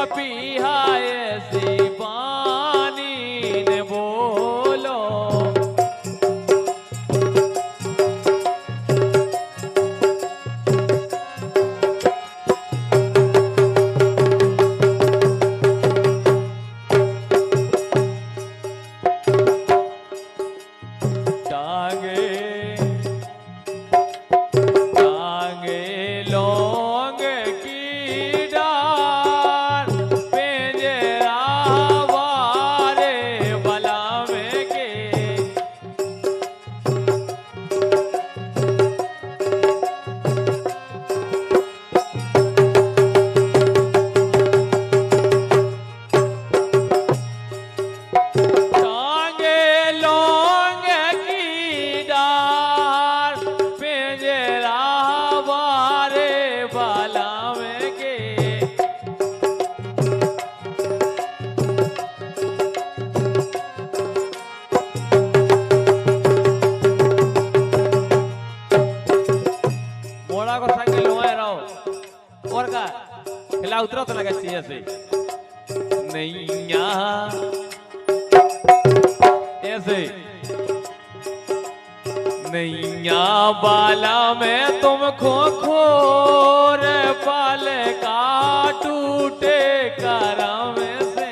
पपीहा ऐसी पानी ने बोलो। उतरा तो लगा चाहिए से नैया ऐसे नैया बाला में तुम खो खोर पाल का टूटे करम से।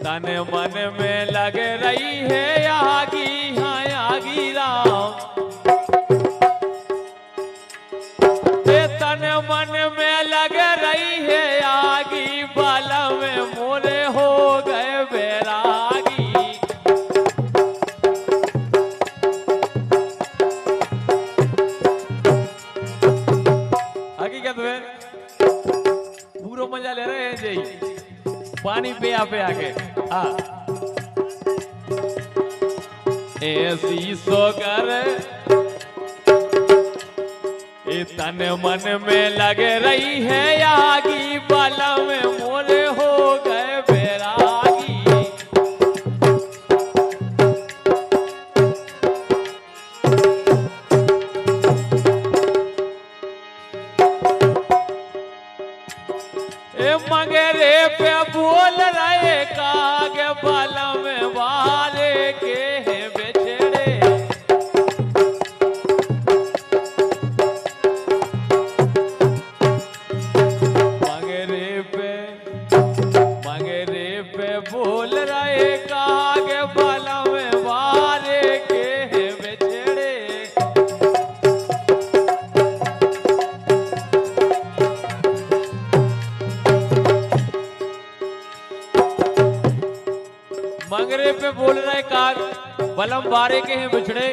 तन मन में लग रही है आगी, हाँ आगी राम। तन मन में लग रही है आगी, बाला में मोरे हो गए बैरागी। हकीकत में पूरा मजा ले रहे हैं जी पानी पे आके। हाँ ऐसी सोकर तन मन में लग रही है आगी, बाला में मोरे हो गए बैरागी। मंगेरे पे बोल रहे काग, बाला में बारे के हैं बेचड़े। मंगेरे पे बोल रहे काग, बाला में बारे के हैं बेचड़े। मंगरे पे बोल रहे काग, बलम बारे के हैं बिछड़े।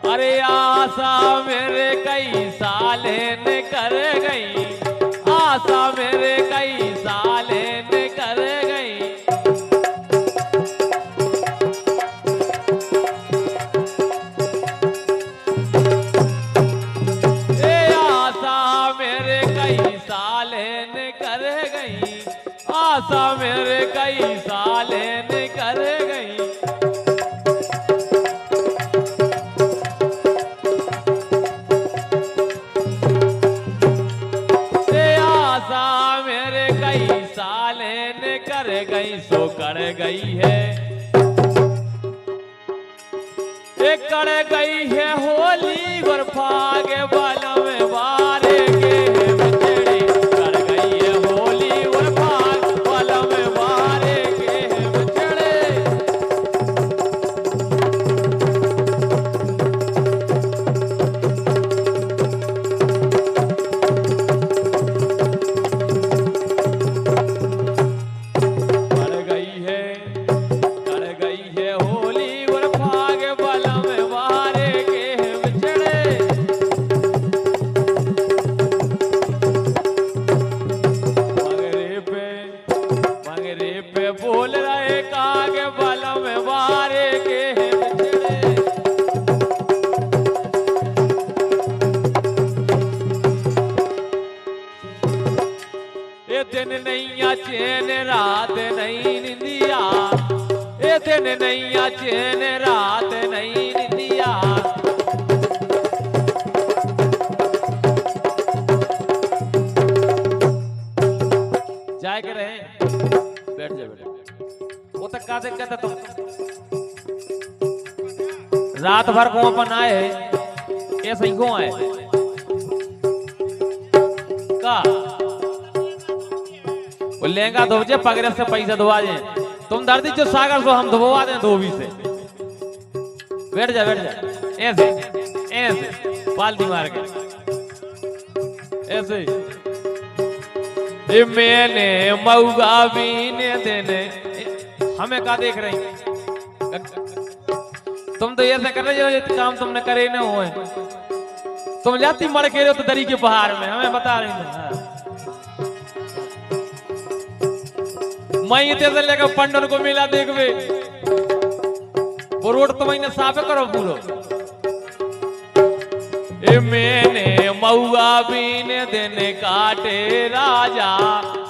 अरे आशा मेरे कई साल ने कर गई, आशा मेरे कई साल ने कर गई। आशा मेरे कई साल ने कर गई, आशा मेरे कई साल ने कर गई। आशा मेरे कई साल ने कर गई, सो कर गई है। एक कर गई है होली और फागे, बाला में बारे के हैं बेचड़े। कर गई है होली और फाग, बाला में बारे के हैं बेचड़े। कर गई है होली और फाग, रात भर को अपन आए ऐसे ही को आए का वो लहंगा धोजे पगड़े से पैसा धोवा दे तुम दर्दी जो सागर सो हम धोवा दें धोबी से बैठ जा ऐसे ऐसे पालती मार के ऐसे मैंने मऊगा बीने देने हमें का देख रही तुम तो ऐसे कर रहे हो ये काम तुमने करे न हुए तुम जाती मर के हो तो दरी के पहाड़ में हमें बता रही थी मैं इतने से लेकर पंडन को मिला देखवे वो रोड तो मैंने साफ करो पूरो मैंने मऊआ बीने देने काटे राजा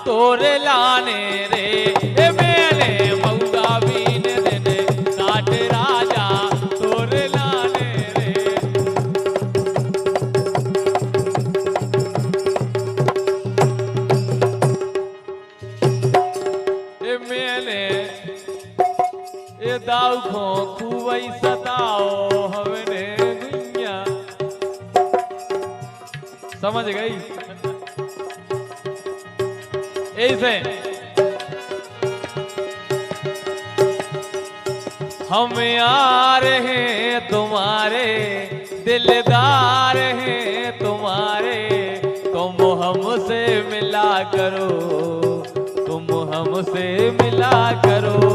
तोरे लाने रे मैंने मऊआ बीने देने काटे राजा तोरे लाने रे मैंने दाऊ खो खूबई सताओ हमने दुनिया समझ गई ऐसे हम यार हैं तुम्हारे दिलदार हैं तुम्हारे तुम हमसे मिला करो तुम हमसे मिला करो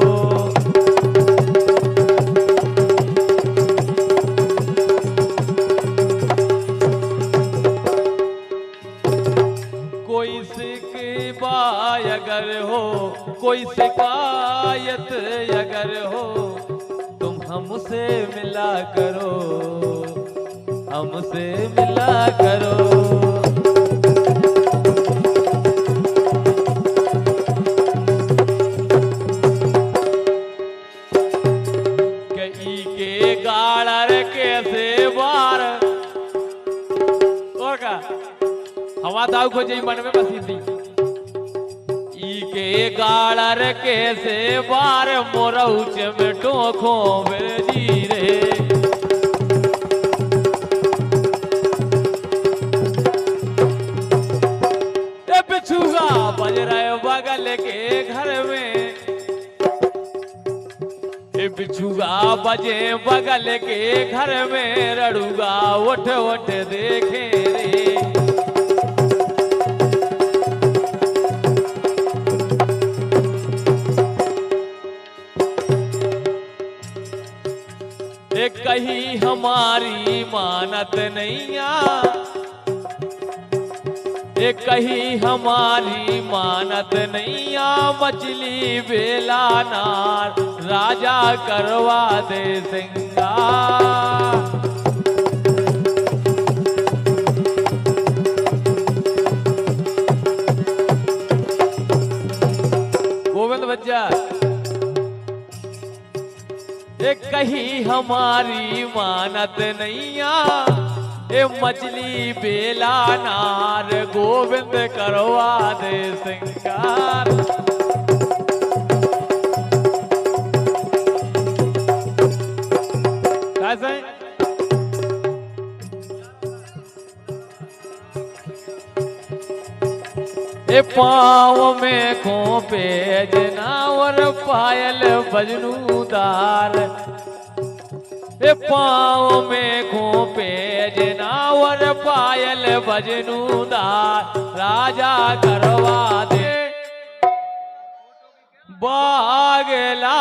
अगर हो कोई शिकायत अगर हो तुम हमसे मिला करो हमसे मिला करो कई के गाड़र कैसे बार और का हवा दाऊ को जी मन में बसी थी के गाड़र कैसे बार मोरउच में टोखो बेजी रे बिछुगा बज रहे बगल के घर में बिछुगा बजे बगल के घर में रड़ुगा उठ उठ देखे रे कहीं हमारी मानत नैया कहीं हमारी मानत नैया मछली बेला नार राजा करवा दे सिंगार गोविंद भज्जा कहीं हमारी मानत नैया मछली बेला नार गोविंद करवा दे सिंगार कैसे पाँव में खोपे जनावर पायल बजनूदार पाँव में खोपे जनावर पायल बजनूदार राजा करवा दे बागला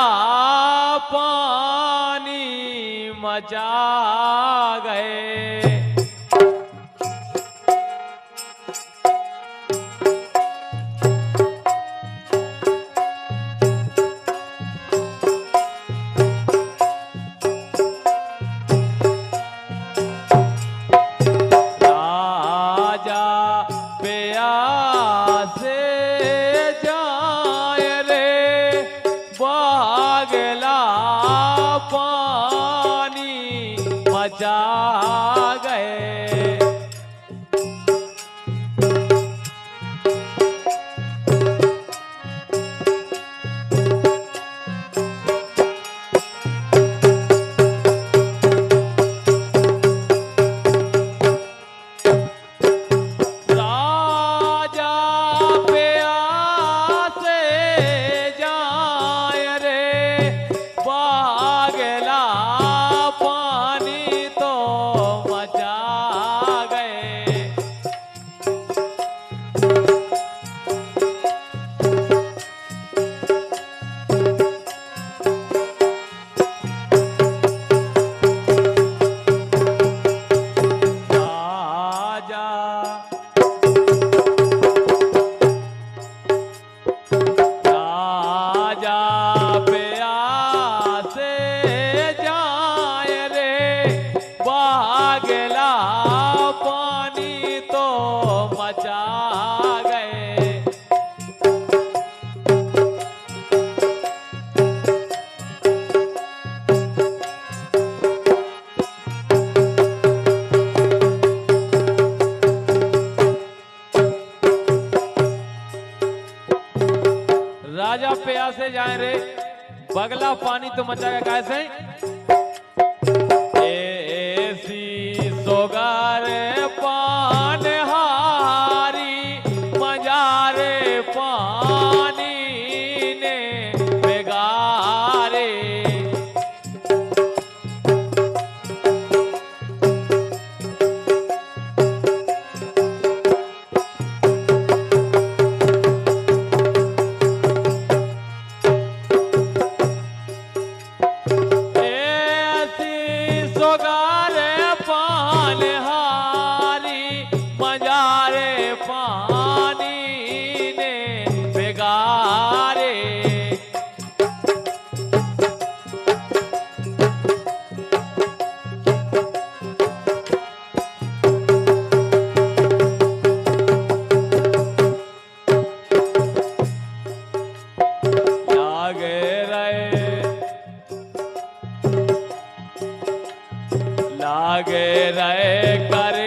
पानी मचा गए पानी मचा गए कैसे जाए रे, बगला पानी तो मचाएगा कैसे। ऐसी सोगारे पान हारी मजारे पानी ने बेगारे। सोगारे पान हारी मजारे पानी ने बेगारे। लागे रहे करे